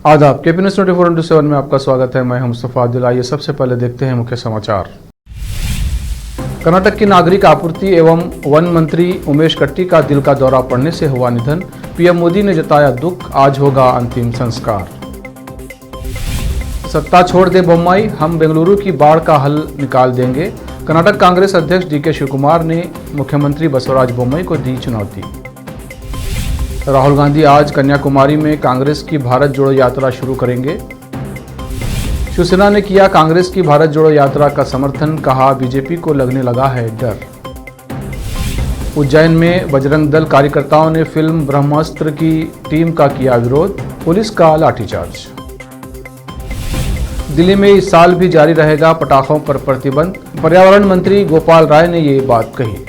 आदाब, KP news 24/7 में आपका स्वागत है। मैं हूं मुस्तफा आदिल। आइए सबसे पहले देखते हैं मुख्य समाचार। कर्नाटक की नागरिक आपूर्ति एवं वन मंत्री उमेश कट्टी का दिल का दौरा पड़ने से हुआ निधन। पीएम मोदी ने जताया दुख, आज होगा अंतिम संस्कार। सत्ता छोड़ दे बोम्मई, हम बेंगलुरु की बाढ़ का हल निकाल देंगे। कर्नाटक कांग्रेस अध्यक्ष डीके शिवकुमार ने मुख्यमंत्री बसवराज बोम्मई को दी चुनौती। राहुल गांधी आज कन्याकुमारी में कांग्रेस की भारत जोड़ो यात्रा शुरू करेंगे। शिवसेना ने किया कांग्रेस की भारत जोड़ो यात्रा का समर्थन, कहा बीजेपी को लगने लगा है डर। उज्जैन में बजरंग दल कार्यकर्ताओं ने फिल्म ब्रह्मास्त्र की टीम का किया विरोध, पुलिस का लाठीचार्ज। दिल्ली में इस साल भी जारी रहेगा पटाखों पर प्रतिबंध, पर्यावरण मंत्री गोपाल राय ने ये बात कही।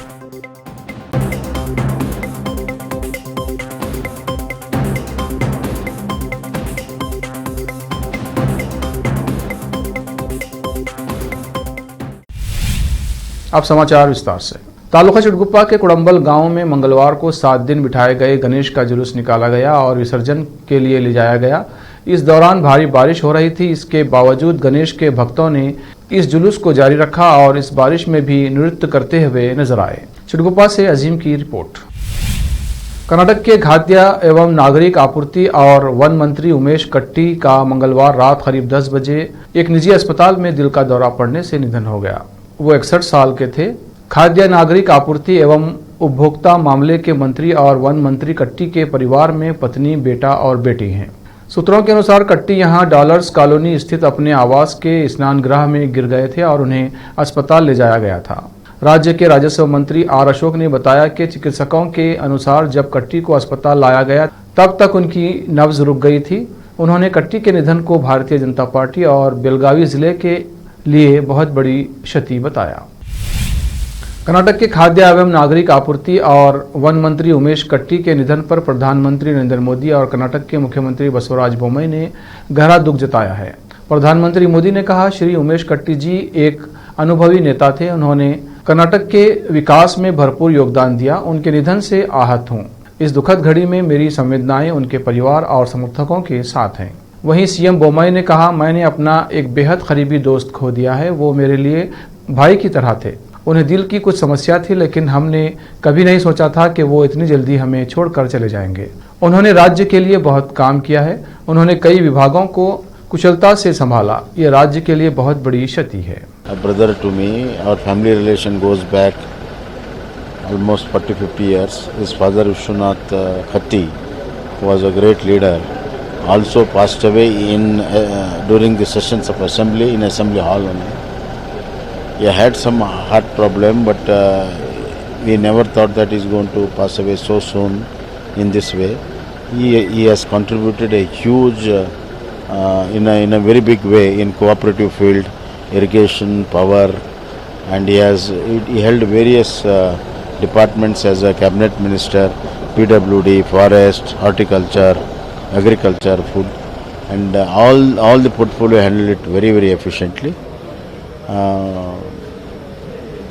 अब समाचार विस्तार से। तालुका चिटगुप्पा के कुड़म्बल गांव में मंगलवार को 7 दिन बिठाए गए गणेश का जुलूस निकाला गया और विसर्जन के लिए ले जाया गया। इस दौरान भारी बारिश हो रही थी। इसके बावजूद गणेश के भक्तों ने इस जुलूस को जारी रखा और इस बारिश में भी नृत्य करते हुए नजर आए। चिटगुप्पा से अजीम की रिपोर्ट। कर्नाटक के खाद्य एवं नागरिक आपूर्ति और वन मंत्री उमेश कट्टी का मंगलवार रात करीब 10 बजे एक निजी अस्पताल में दिल का दौरा पड़ने से निधन हो गया। वो 61 साल के थे। खाद्य नागरिक आपूर्ति एवं उपभोक्ता मामले के मंत्री और वन मंत्री कट्टी के परिवार में पत्नी, बेटा और बेटी हैं। सूत्रों के अनुसार कट्टी यहां डॉलर्स कॉलोनी स्थित अपने आवास के स्नान गृह में गिर गए थे और उन्हें अस्पताल ले जाया गया था। राज्य के राजस्व मंत्री आर अशोक ने बताया कि चिकित्सकों के अनुसार जब कट्टी को अस्पताल लाया गया तब तक उनकी नब्ज रुक गई थी। उन्होंने कट्टी के निधन को भारतीय जनता पार्टी और बेलगावी जिले के लिए बहुत बड़ी क्षति बताया। कर्नाटक के खाद्य एवं नागरिक आपूर्ति और वन मंत्री उमेश कट्टी के निधन पर प्रधानमंत्री नरेंद्र मोदी और कर्नाटक के मुख्यमंत्री बसवराज बोम्मई ने गहरा दुख जताया है। प्रधानमंत्री मोदी ने कहा, श्री उमेश कट्टी जी एक अनुभवी नेता थे। उन्होंने कर्नाटक के विकास में भरपूर योगदान दिया। उनके निधन से आहत हूँ। इस दुखद घड़ी में मेरी संवेदनाएं उनके परिवार और समर्थकों के साथ हैं। वहीं सीएम बोम्मई ने कहा, मैंने अपना एक बेहद करीबी दोस्त खो दिया है। वो मेरे लिए भाई की तरह थे। उन्हें दिल की कुछ समस्या थी, लेकिन हमने कभी नहीं सोचा था कि वो इतनी जल्दी हमें छोड़कर चले जाएंगे। उन्होंने राज्य के लिए बहुत काम किया है। उन्होंने कई विभागों को कुशलता से संभाला। ये राज्य के लिए बहुत बड़ी क्षति है। Brother to me, our family relation goes back almost 40-50 years. His father Vishwanath Katti was a great leader. Also passed away in during the sessions of assembly in assembly hall only. He had some heart problem, but we never thought that he's going to pass away so soon in this way. He has contributed a huge in a very big way in cooperative field, irrigation, power, and he held various departments as a cabinet minister, PWD, forest, horticulture, agriculture, food, and all the portfolio handled it very, very efficiently.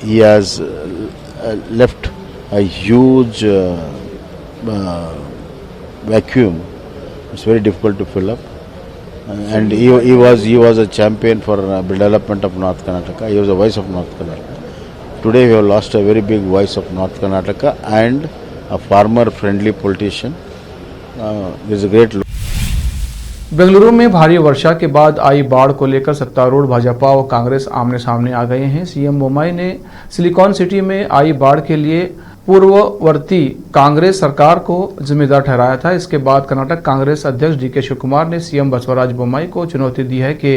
He has left a huge vacuum. It's very difficult to fill up. And he was a champion for development of North Karnataka. He was the voice of North Karnataka. Today we have lost a very big voice of North Karnataka and a farmer-friendly politician. This is a great. Bengaluru में भारी वर्षा के बाद आई बाढ़ को लेकर सत्तारूढ़ भाजपा और कांग्रेस आमने सामने आ गए हैं। सीएम बोम्मई ने सिलिकॉन सिटी में आई बाढ़ के लिए पूर्ववर्ती कांग्रेस सरकार को जिम्मेदार ठहराया था। इसके बाद कर्नाटक कांग्रेस अध्यक्ष डीके शिवकुमार ने सीएम बसवराज बोम्मई को चुनौती दी है कि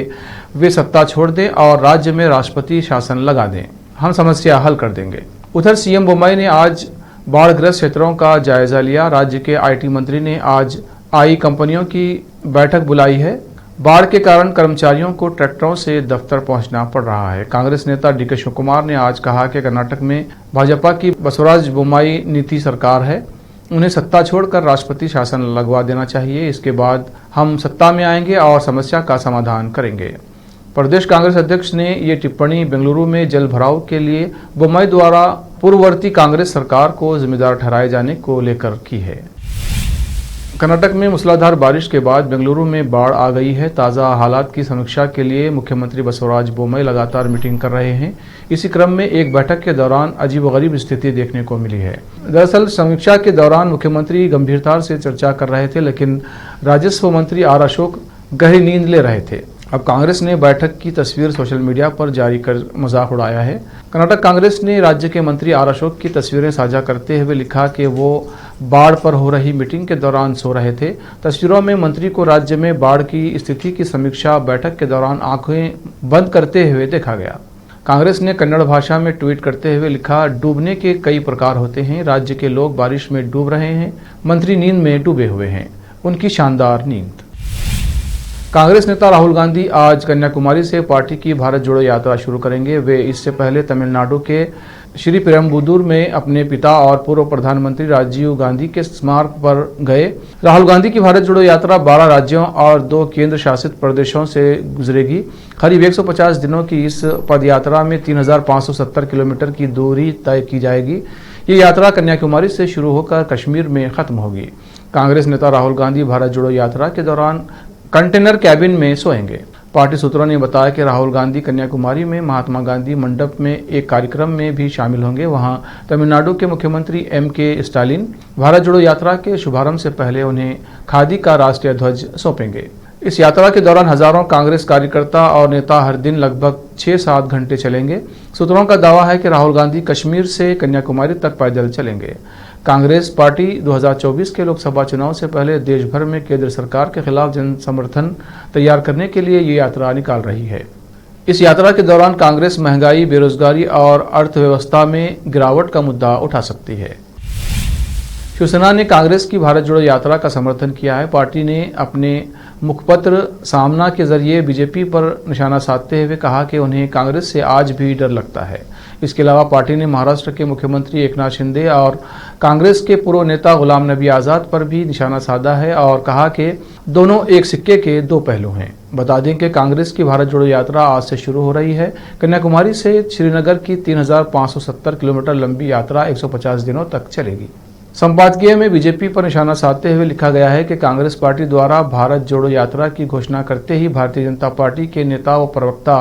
वे सत्ता छोड़ दें और राज्य में राष्ट्रपति शासन लगा दें। हम समस्या हल कर देंगे। उधर सीएम बोम्मई ने आज बाढ़ग्रस्त क्षेत्रों का जायजा लिया। राज्य के आईटी मंत्री ने आज आई कंपनियों की बैठक बुलाई है। बाढ़ के कारण कर्मचारियों को ट्रैक्टरों से दफ्तर पहुंचना पड़ रहा है। कांग्रेस नेता डीके शिवकुमार ने आज कहा कि कर्नाटक में भाजपा की बसवराज बोम्मई नीति सरकार है। उन्हें सत्ता छोड़कर राष्ट्रपति शासन लगवा देना चाहिए। इसके बाद हम सत्ता में आएंगे और समस्या का समाधान करेंगे। प्रदेश कांग्रेस अध्यक्ष ने ये टिप्पणी बेंगलुरु में जल भराव के लिए बोम्मई द्वारा पूर्ववर्ती कांग्रेस सरकार को जिम्मेदार ठहराए जाने को लेकर की है। कर्नाटक में मूसलाधार बारिश के बाद बेंगलुरु में बाढ़ आ गई है। ताज़ा हालात की समीक्षा के लिए मुख्यमंत्री बसवराज बोम्मई लगातार मीटिंग कर रहे हैं। इसी क्रम में एक बैठक के दौरान अजीबोगरीब स्थिति देखने को मिली है। दरअसल समीक्षा के दौरान मुख्यमंत्री गंभीरता से चर्चा कर रहे थे, लेकिन राजस्व मंत्री आर अशोक गहरी नींद ले रहे थे। अब कांग्रेस ने बैठक की तस्वीर सोशल मीडिया पर जारी कर मजाक उड़ाया है। कर्नाटक कांग्रेस ने राज्य के मंत्री आर अशोक की तस्वीरें साझा करते हुए लिखा कि वो बाढ़ पर हो रही मीटिंग के दौरान सो रहे थे। तस्वीरों में मंत्री को राज्य में बाढ़ की स्थिति की समीक्षा बैठक के दौरान आंखें बंद करते हुए देखा गया। कांग्रेस ने कन्नड़ भाषा में ट्वीट करते हुए लिखा, डूबने के कई प्रकार होते हैं। राज्य के लोग बारिश में डूब रहे हैं। मंत्री नींद में डूबे हुए हैं। उनकी शानदार नींद। कांग्रेस नेता राहुल गांधी आज कन्याकुमारी से पार्टी की भारत जोड़ो यात्रा शुरू करेंगे। वे इससे पहले तमिलनाडु के श्री पेरम्बुदूर में अपने पिता और पूर्व प्रधानमंत्री राजीव गांधी के स्मारक पर गए। राहुल गांधी की भारत जोड़ो यात्रा 12 राज्यों और 2 केंद्र शासित प्रदेशों से गुजरेगी। करीब 150 दिनों की इस पदयात्रा में 3570 किलोमीटर की दूरी तय की जाएगी। ये यात्रा कन्याकुमारी से शुरू होकर कश्मीर में खत्म होगी। कांग्रेस नेता राहुल गांधी भारत जोड़ो यात्रा के दौरान कंटेनर कैबिन में सोएंगे। पार्टी सूत्रों ने बताया कि राहुल गांधी कन्याकुमारी में महात्मा गांधी मंडप में एक कार्यक्रम में भी शामिल होंगे। वहां तमिलनाडु के मुख्यमंत्री M.K. स्टालिन भारत जोड़ो यात्रा के शुभारंभ से पहले उन्हें खादी का राष्ट्रीय ध्वज सौंपेंगे। इस यात्रा के दौरान हजारों कांग्रेस कार्यकर्ता और नेता हर दिन लगभग 6-7 घंटे चलेंगे। सूत्रों का दावा है कि राहुल गांधी कश्मीर से कन्याकुमारी तक पैदल चलेंगे। कांग्रेस पार्टी 2024 के लोकसभा चुनाव से पहले देश भर में केंद्र सरकार के खिलाफ जन समर्थन तैयार करने के लिए ये यात्रा निकाल रही है। इस यात्रा के दौरान कांग्रेस महंगाई, बेरोजगारी और अर्थव्यवस्था में गिरावट का मुद्दा उठा सकती है। शिवसेना ने कांग्रेस की भारत जोड़ो यात्रा का समर्थन किया है। पार्टी ने अपने मुखपत्र सामना के जरिए बीजेपी पर निशाना साधते हुए कहा कि उन्हें कांग्रेस से आज भी डर लगता है। इसके अलावा पार्टी ने महाराष्ट्र के मुख्यमंत्री एकनाथ शिंदे और कांग्रेस के पूर्व नेता गुलाम नबी आज़ाद पर भी निशाना साधा है और कहा कि दोनों एक सिक्के के 2 पहलू हैं। बता दें कि कांग्रेस की भारत जोड़ो यात्रा आज से शुरू हो रही है। कन्याकुमारी से श्रीनगर की 3570 किलोमीटर लंबी यात्रा 150 दिनों तक चलेगी। संपादकीय में बीजेपी पर निशाना साधते हुए लिखा गया है कि कांग्रेस पार्टी द्वारा भारत जोड़ो यात्रा की घोषणा करते ही भारतीय जनता पार्टी के नेता व प्रवक्ता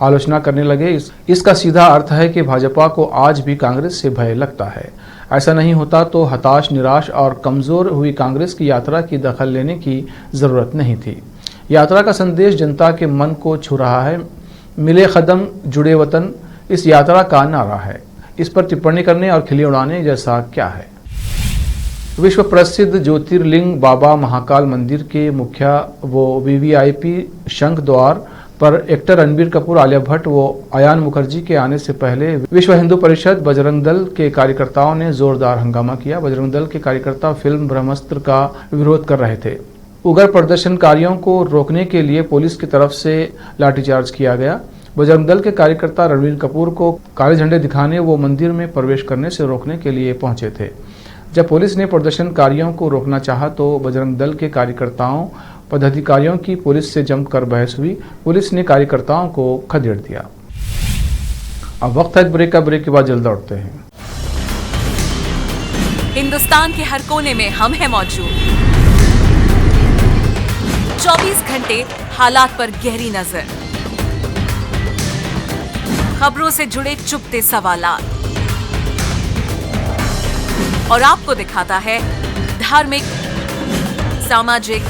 आलोचना करने लगे। इसका सीधा अर्थ है कि भाजपा को आज भी कांग्रेस से भय लगता है। ऐसा नहीं होता तो हताश, निराश और कमजोर हुई कांग्रेस की यात्रा की दखल लेने की जरूरत नहीं थी। यात्रा का संदेश जनता के मन को छू रहा है। मिले कदम जुड़े वतन इस यात्रा का नारा है। इस पर टिप्पणी करने और खिल्ली उड़ाने जैसा क्या है। विश्व प्रसिद्ध ज्योतिर्लिंग बाबा महाकाल मंदिर के मुख्य वो VVIP शंख द्वार पर एक्टर रणबीर कपूर, आलिया भट्ट व अयान मुखर्जी के आने से पहले विश्व हिंदू परिषद बजरंग दल के कार्यकर्ताओं ने जोरदार हंगामा किया। बजरंग दल के कार्यकर्ता फिल्म ब्रह्मास्त्र का विरोध कर रहे थे। उग्र प्रदर्शनकारियों को रोकने के लिए पुलिस की तरफ से लाठीचार्ज किया गया। बजरंग दल के कार्यकर्ता रणबीर कपूर को काले झंडे दिखाने व मंदिर में प्रवेश करने से रोकने के लिए पहुंचे थे। जब पुलिस ने प्रदर्शनकारियों को रोकना चाहा तो बजरंग दल के कार्यकर्ताओं पदाधिकारियों की पुलिस से जमकर बहस हुई। पुलिस ने कार्यकर्ताओं को खदेड़ दिया। अब वक्त है ब्रेक का। ब्रेक के बाद जल्द लौटते हैं। हिंदुस्तान के हर कोने में हम हैं मौजूद। 24 घंटे हालात पर गहरी नजर, खबरों से जुड़े चुपते सवालात और आपको दिखाता है धार्मिक, सामाजिक,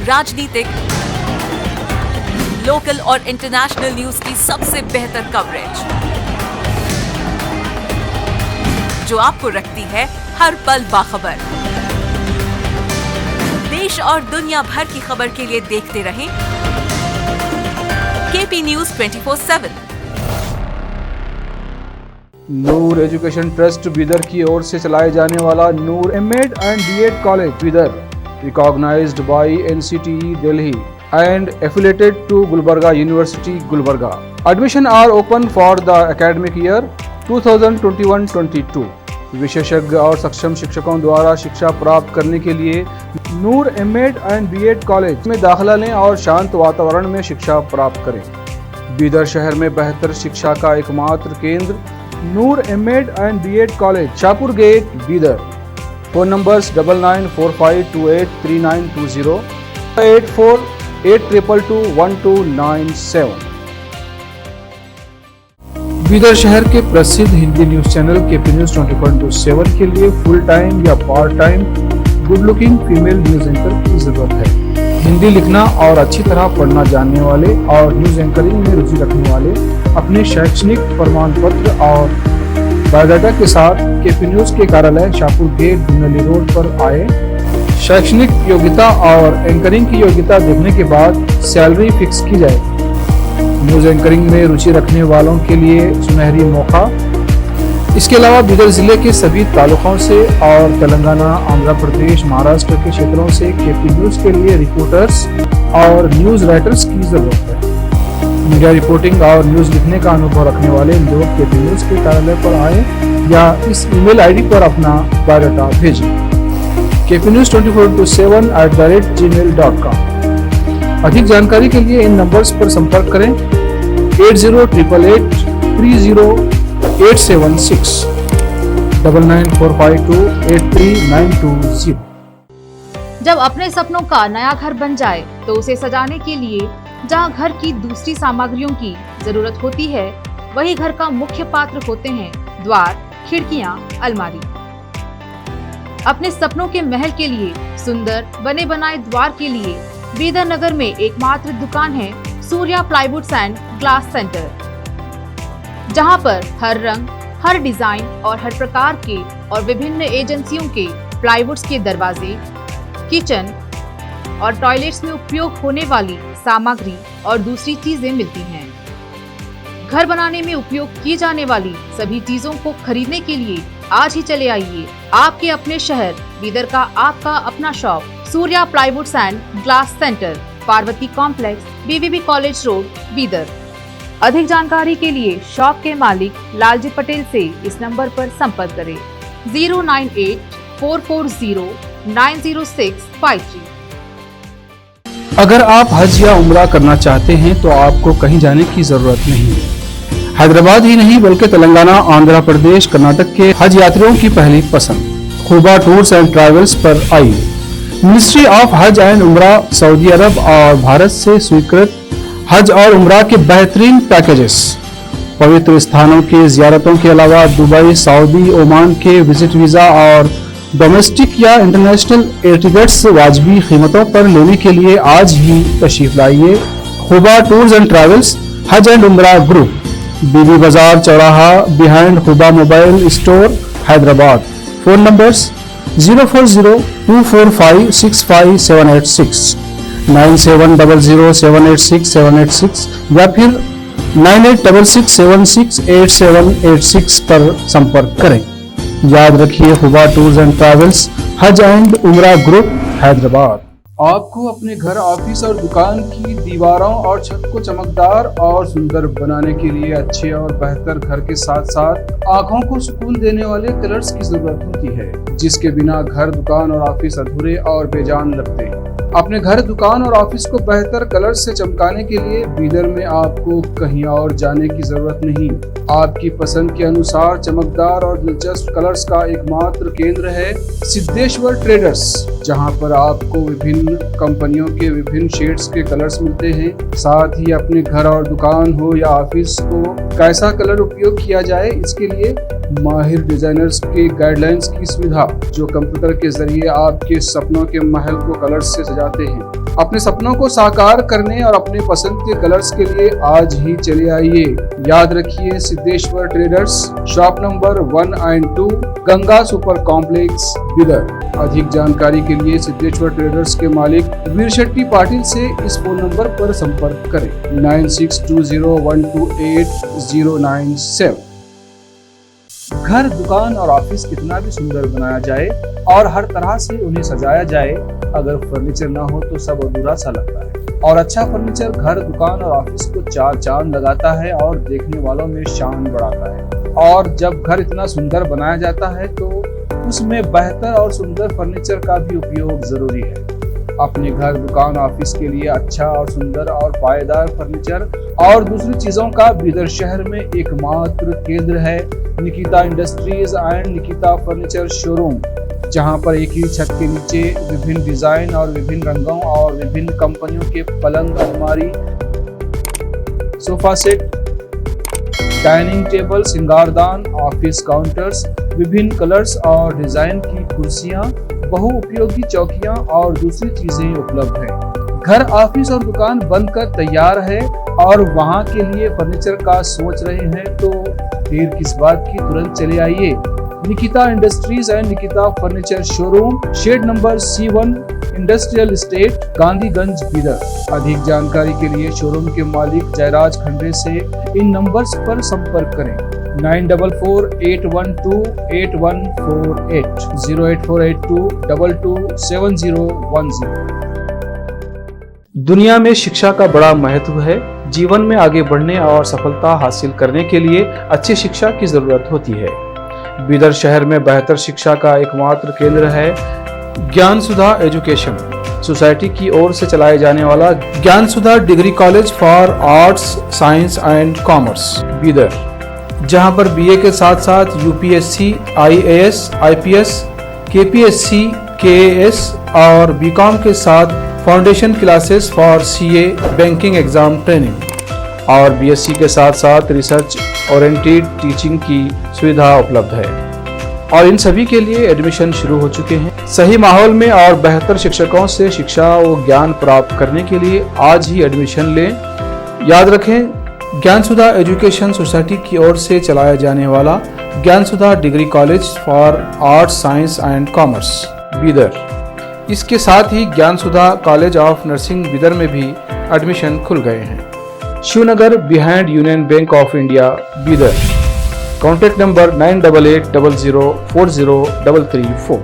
राजनीतिक, लोकल और इंटरनेशनल न्यूज की सबसे बेहतर कवरेज जो आपको रखती है हर पल बाखबर। देश और दुनिया भर की खबर के लिए देखते रहें KP News 24/7। नूर एजुकेशन ट्रस्ट बीदर की ओर से चलाए जाने वाला नूर M.Ed and B.Ed college Bidar, recognized by NCTE Delhi and affiliated to Gulbarga University, Gulbarga. Admission are open for the academic year 2021-22. विशेषज्ञ और सक्षम शिक्षकों द्वारा शिक्षा प्राप्त करने के लिए नूर M.Ed and B.Ed कॉलेज में दाखिला लें और शांत वातावरण में शिक्षा प्राप्त करें। बीदर शहर में बेहतर शिक्षा का एकमात्र केंद्र Noor M.Ed and B.Ed college, Shahpur gate, Bidar. Phone numbers 9945283920, 8482221297। Bidar शहर के प्रसिद्ध Hindi news channel KP news 24/7 के लिए फुल टाइम या part time good looking female news anchor की जरूरत है। हिंदी लिखना और अच्छी तरह पढ़ना जानने वाले और न्यूज एंकरिंग में रुचि रखने वाले अपने शैक्षणिक प्रमाण पत्र और बायोडाटा के साथ केपी न्यूज के कार्यालय शाहपुर गेट धुनली रोड पर आए। शैक्षणिक योग्यता और एंकरिंग की योग्यता देखने के बाद सैलरी फिक्स की जाएगी। न्यूज एंकरिंग में रुचि रखने वालों के लिए सुनहरी मौका। इसके अलावा बीदर जिले के सभी तालुकों से और तेलंगाना, आंध्र प्रदेश, महाराष्ट्र के क्षेत्रों से केपी न्यूज के लिए रिपोर्टर्स और न्यूज राइटर्स की जरूरत है। मीडिया रिपोर्टिंग और न्यूज लिखने का अनुभव रखने वाले लोग केपी न्यूज के कार्यालय पर आए या इस ईमेल आईडी पर अपना बायोडाटा भेजें kpnews24/7@gmail.com। अधिक जानकारी के लिए इन नंबर्स पर संपर्क करें 8088300876 9945283920। जब अपने सपनों का नया घर बन जाए तो उसे सजाने के लिए जहां घर की दूसरी सामग्रियों की जरूरत होती है, वही घर का मुख्य पात्र होते हैं द्वार, खिड़कियां, अलमारी। अपने सपनों के महल के लिए सुंदर बने बनाए द्वार के लिए बीदर नगर में एकमात्र दुकान है Surya plywoods and glass centre, जहां पर हर रंग, हर डिजाइन और हर प्रकार के और विभिन्न एजेंसियों के प्लाईवुड्स के दरवाजे, किचन और टॉयलेट्स में उपयोग होने वाली सामग्री और दूसरी चीजें मिलती हैं। घर बनाने में उपयोग की जाने वाली सभी चीजों को खरीदने के लिए आज ही चले आइए आपके अपने शहर बीदर का आपका अपना shop Surya plywoods and glass centre, Parvati complex, BVB college road, Bidar. अधिक जानकारी के लिए शॉप के मालिक लालजी पटेल से इस नंबर पर संपर्क करें 09844090653। अगर आप हज या उम्रा करना चाहते हैं तो आपको कहीं जाने की जरूरत नहीं है। हैदराबाद ही नहीं बल्कि तेलंगाना, आंध्र प्रदेश, कर्नाटक के हज यात्रियों की पहली पसंद खुबा टूर्स एंड ट्रैवल्स पर आई। मिनिस्ट्री ऑफ हज एंड उम्रा सऊदी अरब और भारत से स्वीकृत हज और उम्रा के बेहतरीन पैकेजेस, पवित्र स्थानों की जियारतों के अलावा दुबई, सऊदी, ओमान के विजिट वीजा और डोमेस्टिक या इंटरनेशनल एयर टिकट्स वाजबी कीमतों पर लेने के लिए आज ही तशरीफ लाइए। खुबा टूर्स एंड ट्रैवल्स, हज एंड उम्रा ग्रुप, बीबी बाजार चौराहा, behind Khuba mobile store, Hyderabad. Phone numbers 04024565786, 9700786786 या फिर 9866768786 पर संपर्क करें। याद रखिए खुबा टूर्स एंड ट्रैवल्स, हज एंड उम्रा ग्रुप, हैदराबाद। आपको अपने घर, ऑफिस और दुकान की दीवारों और छत को चमकदार और सुंदर बनाने के लिए अच्छे और बेहतर घर के साथ साथ आंखों को सुकून देने वाले कलर्स की जरूरत होती है, जिसके बिना घर, दुकान और ऑफिस अधूरे और बेजान लगते हैं। अपने घर, दुकान और ऑफिस को बेहतर कलर्स से चमकाने के लिए बीदर में आपको कहीं और जाने की जरूरत नहीं। आपकी पसंद के अनुसार चमकदार और दिलचस्प कलर्स का एकमात्र केंद्र है सिद्धेश्वर ट्रेडर्स, जहां पर आपको विभिन्न कंपनियों के विभिन्न शेड्स के कलर्स मिलते हैं। साथ ही अपने घर और दुकान हो या ऑफिस को कैसा कलर उपयोग किया जाए, इसके लिए माहिर डिजाइनर्स के गाइडलाइंस की सुविधा, जो कंप्यूटर के जरिए आपके सपनों के महल को कलर्स से सजाते हैं। अपने सपनों को साकार करने और अपने पसंद के कलर्स के लिए आज ही चले आइए। याद रखिए Siddheshwar traders, shop number 1 and 2, Ganga super complex, Bidar. अधिक जानकारी के लिए सिद्धेश्वर ट्रेडर्स के मालिक वीर शेट्टी पाटिल से इस फोन नंबर पर संपर्क करें 9620128097। घर, दुकान और ऑफिस कितना भी सुंदर बनाया जाए और हर तरह से उन्हें सजाया जाए, अगर फर्नीचर ना हो तो सब अधूरा सा लगता है। और अच्छा फर्नीचर घर, दुकान और ऑफिस को चार चांद लगाता है और देखने वालों में शान बढ़ाता है। और जब घर इतना सुंदर बनाया जाता है तो उसमें बेहतर और सुंदर फर्नीचर का भी उपयोग जरूरी है। अपने घर, दुकान, ऑफिस के लिए अच्छा और सुंदर और पायदार फर्नीचर और दूसरी चीजों का बीदर शहर में एकमात्र केंद्र है Nikita industries and Nikita furniture showroom. जहां पर एक ही छत के नीचे विभिन्न डिजाइन और विभिन्न रंगों और विभिन्न कंपनियों के पलंग, अलमारी, सोफा सेट, डाइनिंग टेबल, सिंगारदान, ऑफिस काउंटर्स, विभिन्न कलर्स और डिजाइन की कुर्सियां, बहुउपयोगी चौकियां और दूसरी चीजें उपलब्ध हैं। घर, ऑफिस और दुकान बनकर तैयार है और वहां के लिए फर्नीचर का सोच रहे हैं तो देर किस बात की, तुरंत चले आइए। Nikita industries and Nikita furniture showroom, shed number C1, industrial estate, Gandhiganj, Bidar. अधिक जानकारी के लिए शोरूम के मालिक जयराज खंडे से इन नंबर्स पर संपर्क करें 9448128148 08482227010। दुनिया में शिक्षा का बड़ा महत्व है। जीवन में आगे बढ़ने और सफलता हासिल करने के लिए अच्छी शिक्षा की जरूरत होती है। बीदर शहर में बेहतर शिक्षा का एकमात्र केंद्र है ज्ञान सुधा एजुकेशन सोसाइटी की ओर से चलाए जाने वाला Gyan Sudha degree college for arts, science and commerce Bidar, जहां पर बीए के साथ साथ UPSC, IAS, IPS, KPSC, KAS और बीकॉम के साथ foundation classes for CA, banking exam training और बीएससी के साथ साथ रिसर्च ओरिएंटेड टीचिंग की सुविधा उपलब्ध है और इन सभी के लिए एडमिशन शुरू हो चुके हैं। सही माहौल में और बेहतर शिक्षकों से शिक्षा व ज्ञान प्राप्त करने के लिए आज ही एडमिशन लें। याद रखें, ज्ञान सुधा एजुकेशन सोसाइटी की ओर से चलाया जाने वाला Gyan Sudha degree college for arts, science and commerce Bidar. इसके साथ ही Gyan Sudha college of nursing Bidar में भी एडमिशन खुल गए हैं। Shivnagar behind Union Bank of India Bidar. Contact number 9880403334।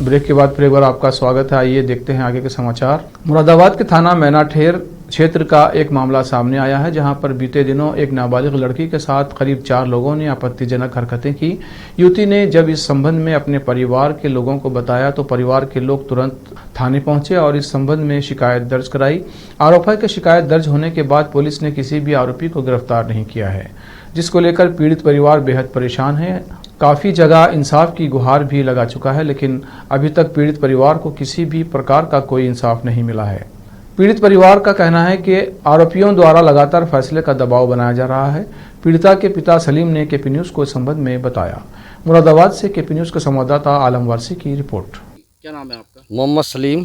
Break के बाद फिर एक बार आपका स्वागत है। आइए देखते हैं आगे के समाचार। मुरादाबाद के थाना मैनाठेर क्षेत्र का एक मामला सामने आया है, जहां पर बीते दिनों एक नाबालिग लड़की के साथ करीब 4 लोगों ने आपत्तिजनक हरकतें की। युवती ने जब इस संबंध में अपने परिवार के लोगों को बताया तो परिवार के लोग तुरंत थाने पहुंचे और इस संबंध में शिकायत दर्ज कराई। आरोप है कि शिकायत दर्ज होने के बाद पुलिस ने किसी भी आरोपी को गिरफ्तार नहीं किया है, जिसको लेकर पीड़ित परिवार बेहद परेशान है। काफ़ी जगह इंसाफ की गुहार भी लगा चुका है, लेकिन अभी तक पीड़ित परिवार को किसी भी प्रकार का कोई इंसाफ नहीं मिला है। पीड़ित परिवार का कहना है कि आरोपियों द्वारा लगातार फैसले का दबाव बनाया जा रहा है। पीड़िता के पिता सलीम ने केपी न्यूज़ को इस संबंध में बताया। मुरादाबाद से केपी न्यूज़ के संवाददाता आलम वारसी की रिपोर्ट। क्या नाम है आपका? मोहम्मद सलीम।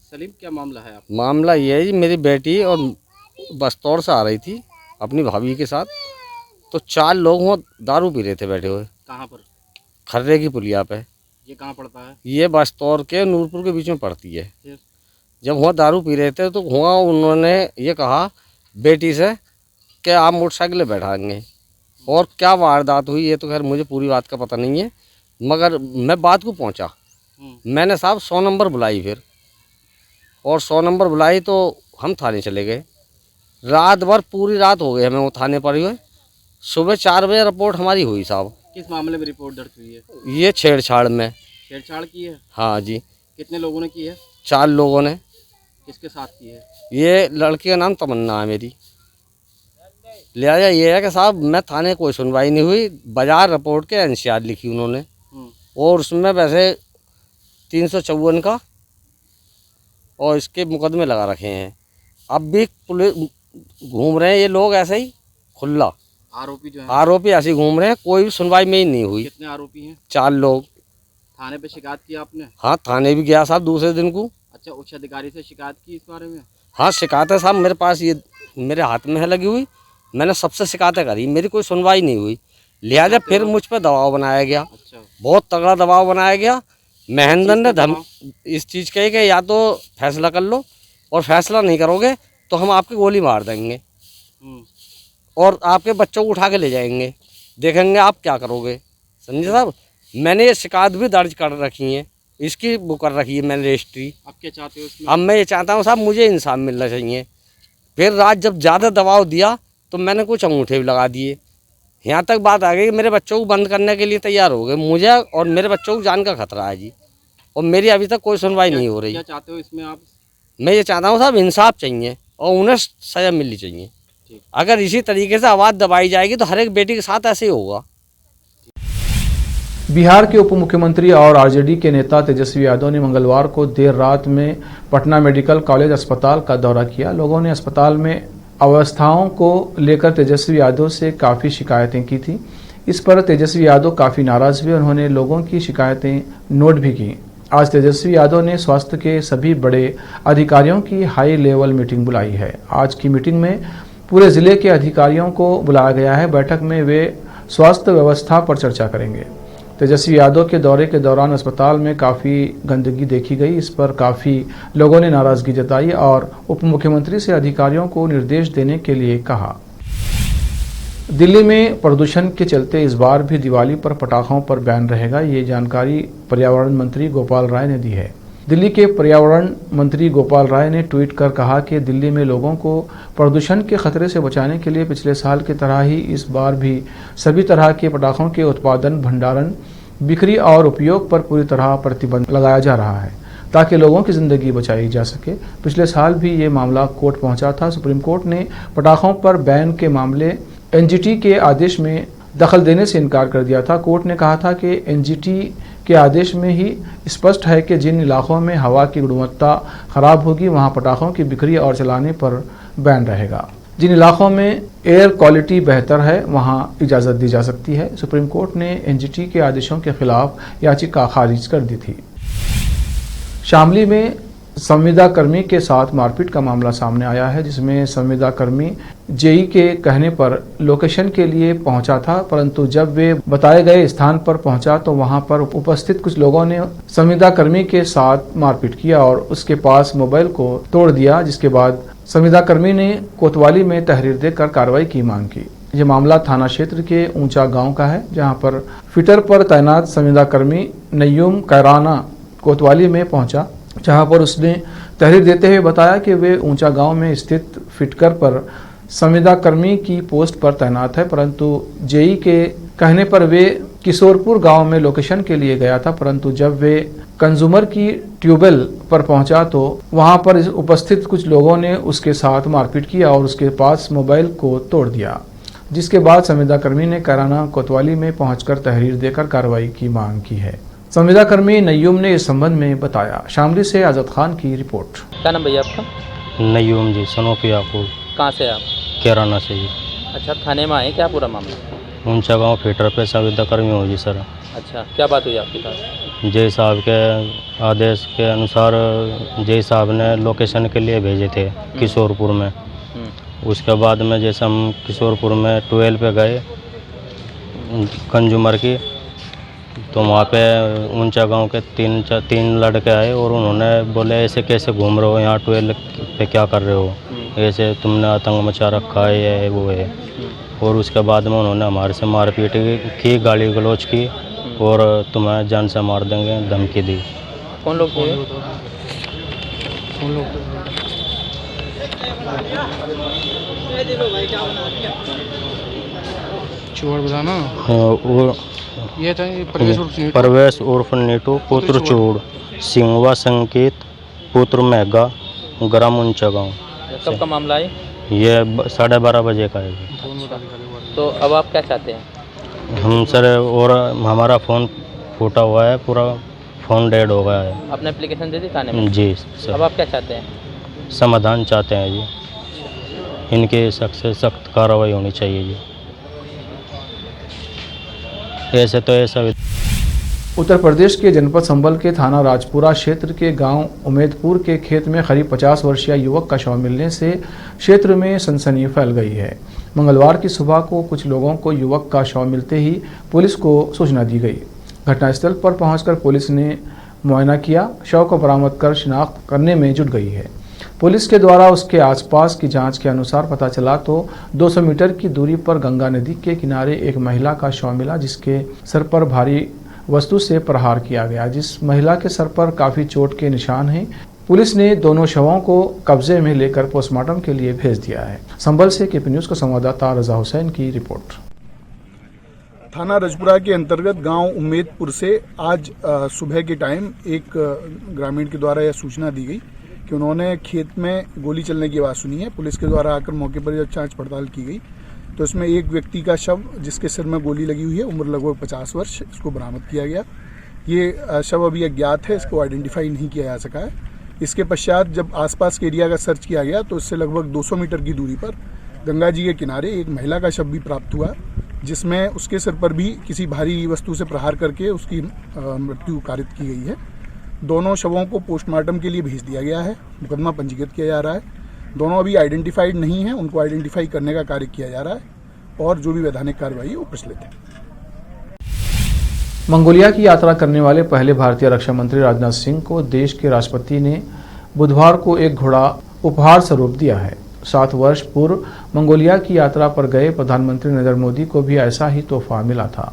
सलीम, क्या मामला है आपका? मामला ये है जी, मेरी बेटी और बस्तौर से आ रही थी अपनी भाभी के साथ, तो 4 लोग वहाँ दारू पी रहे थे बैठे हुए। कहाँ पर? खर्रे की पुलिया पे। ये कहाँ पड़ता है? ये बस्तौर के नूरपुर के बीच में पड़ती है। फिर? जब वहाँ दारू पी रहे थे तो वहाँ उन्होंने ये कहा बेटी से कि आप मोटरसाइकिल बैठाएंगे, और क्या वारदात हुई ये तो खैर मुझे पूरी बात का पता नहीं है, मगर मैं बात को पहुँचा। मैंने साहब 100 नंबर बुलाई फिर, और 100 नंबर बुलाई तो हम थाने चले गए। रात भर पूरी रात हो गई हमें वो थाने पर हुए। सुबह 4 बजे रिपोर्ट हमारी हुई साहब। किस मामले में रिपोर्ट दर्ज हुई है? ये छेड़छाड़ में। छेड़छाड़ की है? हाँ जी। कितने लोगों ने की है? 4 लोगों ने। किसके साथ की है? ये लड़की का नाम तमन्ना है मेरी। लिहाजा ये है कि साहब मैं थाने कोई सुनवाई नहीं हुई, बाजार रिपोर्ट के NCR लिखी उन्होंने, और उसमें वैसे 354 का और इसके मुकदमे लगा रखे हैं। अब भी पुलिस घूम रहे हैं ये लोग ऐसे ही खुला। आरोपी जो है? आरोपी ऐसे ही घूम रहे हैं, कोई भी सुनवाई में ही नहीं हुई। कितने आरोपी हैं? 4 लोग। थाने पे शिकायत की आपने? हाँ, थाने भी गया साहब दूसरे दिन को। अच्छा, उच्च अधिकारी से शिकायत की इस बारे में? हाँ, शिकायत है साहब मेरे पास, ये मेरे हाथ में है लगी हुई। मैंने सबसे शिकायतें करी, मेरी कोई सुनवाई नहीं हुई। लिहाजा फिर मुझ पर दबाव बनाया गया। अच्छा। बहुत तगड़ा दबाव बनाया गया। महेंद्र ने इस चीज़ कही कि या तो फैसला कर लो, और फैसला नहीं करोगे तो हम आपकी गोली मार देंगे और आपके बच्चों को उठा के ले जाएंगे, देखेंगे आप क्या करोगे। समझे साहब, मैंने ये शिकायत भी दर्ज कर रखी है, इसकी वो कर रखी है मैंने रजिस्ट्री। अब क्या चाहते हो इसमें? अब मैं ये चाहता हूँ साहब मुझे इंसाफ मिलना चाहिए। फिर रात जब ज़्यादा दबाव दिया तो मैंने कुछ अंगूठे भी लगा दिए। यहाँ तक बात आ गई कि मेरे बच्चों को बंद करने के लिए तैयार हो गए। मुझे और मेरे बच्चों को जान का खतरा है जी, और मेरी अभी तक कोई सुनवाई नहीं हो रही। क्या चाहते हो इसमें आप? मैं ये चाहता हूँ साहब इंसाफ चाहिए और उन्हें सज़ा मिलनी चाहिए। अगर इसी तरीके से आवाज़ दबाई जाएगी तो हर एक बेटी के साथ ऐसे ही होगा। बिहार के उप मुख्यमंत्री और आरजेडी के नेता तेजस्वी यादव ने मंगलवार को देर रात में पटना मेडिकल कॉलेज अस्पताल का दौरा किया। लोगों ने अस्पताल में अवस्थाओं को लेकर तेजस्वी यादव से काफ़ी शिकायतें की थी। इस पर तेजस्वी यादव काफ़ी नाराज हुए। उन्होंने लोगों की शिकायतें नोट भी की। आज तेजस्वी यादव ने स्वास्थ्य के सभी बड़े अधिकारियों की हाई लेवल मीटिंग बुलाई है। आज की मीटिंग में पूरे जिले के अधिकारियों को बुलाया गया है। बैठक में वे स्वास्थ्य व्यवस्था पर चर्चा करेंगे। तेजस्वी यादव के दौरे के दौरान अस्पताल में काफ़ी गंदगी देखी गई। इस पर काफ़ी लोगों ने नाराज़गी जताई और उप मुख्यमंत्री से अधिकारियों को निर्देश देने के लिए कहा। दिल्ली में प्रदूषण के चलते इस बार भी दिवाली पर पटाखों पर बैन रहेगा। ये जानकारी पर्यावरण मंत्री गोपाल राय ने दी है। दिल्ली के पर्यावरण मंत्री गोपाल राय ने ट्वीट कर कहा कि दिल्ली में लोगों को प्रदूषण के खतरे से बचाने के लिए पिछले साल की तरह ही इस बार भी सभी तरह के पटाखों के उत्पादन, भंडारण, बिक्री और उपयोग पर पूरी तरह प्रतिबंध लगाया जा रहा है ताकि लोगों की ज़िंदगी बचाई जा सके। पिछले साल भी ये मामला कोर्ट पहुंचा था। सुप्रीम कोर्ट ने पटाखों पर बैन के मामले एनजीटी के आदेश में दखल देने से इनकार कर दिया था। कोर्ट ने कहा था कि एनजीटी के आदेश में ही स्पष्ट है कि जिन इलाकों में हवा की गुणवत्ता खराब होगी वहां पटाखों की बिक्री और चलाने पर बैन रहेगा। जिन इलाकों में एयर क्वालिटी बेहतर है वहां इजाज़त दी जा सकती है। सुप्रीम कोर्ट ने एनजीटी के आदेशों के खिलाफ याचिका खारिज कर दी थी। शामली में संविदा कर्मी के साथ मारपीट का मामला सामने आया है, जिसमें संविदा कर्मी जेई के कहने पर लोकेशन के लिए पहुंचा था, परंतु जब वे बताए गए स्थान पर पहुंचा तो वहां पर उपस्थित कुछ लोगों ने संविदा कर्मी के साथ मारपीट किया और उसके पास मोबाइल को तोड़ दिया, जिसके बाद संविदा कर्मी ने कोतवाली में तहरीर देकर कार्रवाई की मांग की। यह मामला थाना क्षेत्र के ऊंचा गांव का है, जहां पर फिटर पर तैनात संविदा कर्मी नय्यूम कैराना कोतवाली में पहुंचा, जहां पर उसने तहरीर देते हुए बताया कि वे ऊंचा गांव में स्थित फिटकर पर संविदा कर्मी की पोस्ट पर तैनात है, परंतु जेई के कहने पर वे किशोरपुर गांव में लोकेशन के लिए गया था, परंतु जब वे कंज्यूमर की ट्यूबवेल पर पहुंचा तो वहां पर उपस्थित कुछ लोगों ने उसके साथ मारपीट किया और उसके पास मोबाइल को तोड़ दिया, जिसके बाद संविदा कर्मी ने कैराना कोतवाली में पहुंचकर तहरीर देकर कार्रवाई की मांग की है। संविदा कर्मी नय्यूम ने इस संबंध में बताया। शामली से आज़ाद खान की रिपोर्ट। क्या नाम भैया आपका? नय्यूम जी, सनोफी याकूब। कहाँ से आप? कैराना से जी। अच्छा, थाने में आए क्या पूरा मामला? ऊंचा गांव फिटर पे संविदा कर्मी हो जी सर। अच्छा, क्या बात हुई आपके पास? जय साहब के आदेश के अनुसार जय साहब ने लोकेशन के लिए भेजे थे किशोरपुर में। उसके बाद में जैसे हम किशोरपुर में 12 पे गए कंज्यूमर की, तो वहाँ पे ऊंचा गांव के तीन लड़के आए और उन्होंने बोले ऐसे कैसे घूम रहे हो यहाँ 12 पे, क्या कर रहे हो, ऐसे तुमने आतंक मचा रखा है, ये वो है। और उसके बाद में उन्होंने हमारे से मारपीट की, गाली गलौज की और तुम्हें जान से मार देंगे धमकी दी। कौन लोग थे? वो परवेश उर्फ नीटू पुत्र चूड़, सिंहवा संकेत पुत्र मेघा, ग्राम ऊंचा गाँव। कब का मामला है? ये 12:30 बजे का है। तो अब आप क्या चाहते हैं? हम सर, और हमारा फ़ोन फूटा हुआ है, पूरा फ़ोन डेड हो गया है। आपने एप्लीकेशन दे दी थाने में? जी सर। अब आप क्या चाहते हैं? समाधान चाहते हैं जी, इनके सख्त से सख्त कार्रवाई होनी चाहिए जी। ऐसे तो ऐसा। उत्तर प्रदेश के जनपद संभल के थाना राजपुरा क्षेत्र के गांव उमेदपुर के खेत में करीब 50 वर्षीय युवक का शव मिलने से क्षेत्र में सनसनी फैल गई है। मंगलवार की सुबह को कुछ लोगों को युवक का शव मिलते ही पुलिस को सूचना दी गई। घटनास्थल पर पहुंचकर पुलिस ने मुआयना किया, शव को बरामद कर शिनाख्त करने में जुट गई है। पुलिस के द्वारा उसके आसपास की जांच के अनुसार पता चला तो 200 मीटर की दूरी पर गंगा नदी के किनारे एक महिला का शव मिला, जिसके सर पर भारी वस्तु से प्रहार किया गया, जिस महिला के सर पर काफी चोट के निशान हैं। पुलिस ने दोनों शवों को कब्जे में लेकर पोस्टमार्टम के लिए भेज दिया है। संभल से केपी न्यूज का संवाददाता रजा हुसैन की रिपोर्ट। थाना राजपुरा के अंतर्गत गांव उम्मेदपुर से आज सुबह के टाइम एक ग्रामीण के द्वारा यह सूचना दी गई कि उन्होंने खेत में गोली चलने की आवाज़ सुनी है। पुलिस के द्वारा आकर मौके पर जब जांच पड़ताल की गई तो इसमें एक व्यक्ति का शव जिसके सिर में गोली लगी हुई है, उम्र लगभग 50 वर्ष, इसको बरामद किया गया। ये शव अभी अज्ञात है, इसको आइडेंटिफाई नहीं किया जा सका है। इसके पश्चात जब आसपास के एरिया का सर्च किया गया तो इससे लगभग 200 मीटर की दूरी पर गंगा जी के किनारे एक महिला का शव भी प्राप्त हुआ, जिसमें उसके सिर पर भी किसी भारी वस्तु से प्रहार करके उसकी मृत्यु कारित की गई है। दोनों शवों को पोस्टमार्टम के लिए भेज दिया गया है, मुकदमा पंजीकृत किया जा रहा है। दोनों अभी आइडेंटिफाइड नहीं हैं, उनको आइडेंटिफाई करने का कार्य किया जा रहा है और जो भी वैधानिक कार्रवाई है वो प्रचलित है। मंगोलिया की यात्रा करने वाले पहले भारतीय रक्षा मंत्री राजनाथ सिंह को देश के राष्ट्रपति ने बुधवार को एक घोड़ा उपहार स्वरूप दिया है। 7 वर्ष पूर्व मंगोलिया की यात्रा पर गए प्रधानमंत्री नरेंद्र मोदी को भी ऐसा ही तोहफा मिला था।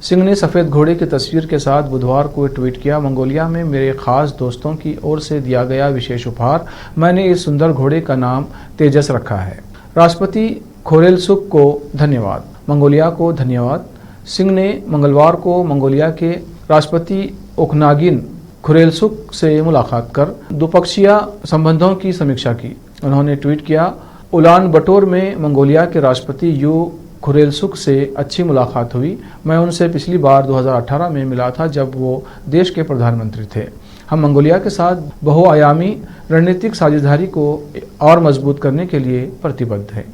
सिंह ने सफ़ेद घोड़े की तस्वीर के साथ बुधवार को ट्वीट किया, मंगोलिया में मेरे खास दोस्तों की ओर से दिया गया विशेष उपहार, मैंने इस सुंदर घोड़े का नाम तेजस रखा है। राष्ट्रपति खोरेलसुक को धन्यवाद, मंगोलिया को धन्यवाद। सिंह ने मंगलवार को मंगोलिया के राष्ट्रपति ओखनागिन खुरेलसुक से मुलाकात कर द्विपक्षीय संबंधों की समीक्षा की। उन्होंने ट्वीट किया, उलान बटोर में मंगोलिया के राष्ट्रपति यू खुरेलसुक से अच्छी मुलाकात हुई। मैं उनसे पिछली बार 2018 में मिला था जब वो देश के प्रधानमंत्री थे। हम मंगोलिया के साथ बहुआयामी रणनीतिक साझेदारी को और मजबूत करने के लिए प्रतिबद्ध हैं।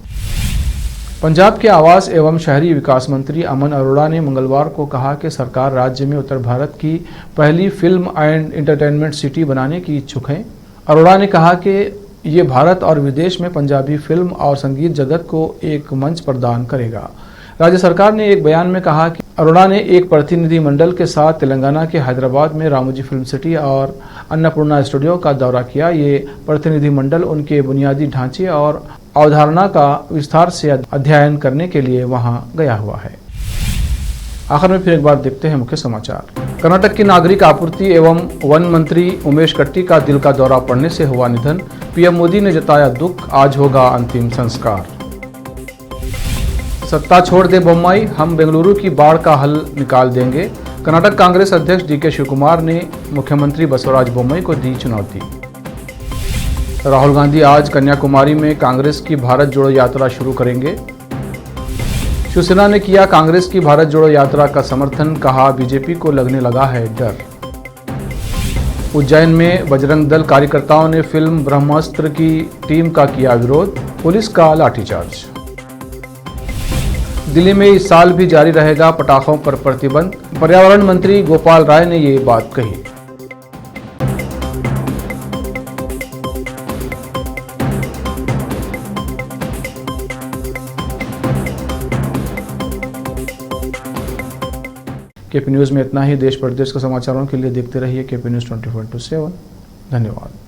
पंजाब के आवास एवं शहरी विकास मंत्री अमन अरोड़ा ने मंगलवार को कहा कि सरकार राज्य में उत्तर भारत की पहली फिल्म एंड एंटरटेनमेंट सिटी बनाने की इच्छुक है। अरोड़ा ने कहा कि ये भारत और विदेश में पंजाबी फिल्म और संगीत जगत को एक मंच प्रदान करेगा। राज्य सरकार ने एक बयान में कहा कि अरोड़ा ने एक प्रतिनिधि मंडल के साथ तेलंगाना के हैदराबाद में रामोजी फिल्म सिटी और अन्नपूर्णा स्टूडियो का दौरा किया। ये प्रतिनिधि मंडल उनके बुनियादी ढांचे और अवधारणा का विस्तार से अध्ययन करने के लिए वहां गया हुआ है। आखिर में फिर एक बार देखते हैं मुख्य समाचार। कर्नाटक के नागरिक आपूर्ति एवं वन मंत्री उमेश कट्टी का दिल का दौरा पड़ने से हुआ निधन। पीएम मोदी ने जताया दुख, आज होगा अंतिम संस्कार। सत्ता छोड़ दे बोम्मई, हम बेंगलुरु की बाढ़ का हल निकाल देंगे। कर्नाटक कांग्रेस अध्यक्ष डीके शिवकुमार ने मुख्यमंत्री बसवराज बोम्मई को दी चुनौती। राहुल गांधी आज कन्याकुमारी में कांग्रेस की भारत जोड़ो यात्रा शुरू करेंगे। शिवसेना ने किया कांग्रेस की भारत जोड़ो यात्रा का समर्थन, कहा बीजेपी को लगने लगा है डर। उज्जैन में बजरंग दल कार्यकर्ताओं ने फिल्म ब्रह्मास्त्र की टीम का किया विरोध, पुलिस का लाठीचार्ज। दिल्ली में इस साल भी जारी रहेगा पटाखों पर प्रतिबंध, पर्यावरण मंत्री गोपाल राय ने ये बात कही। केपी न्यूज़ में इतना ही। देश प्रदेश के समाचारों के लिए देखते रहिए केपी न्यूज़ 24/7। धन्यवाद।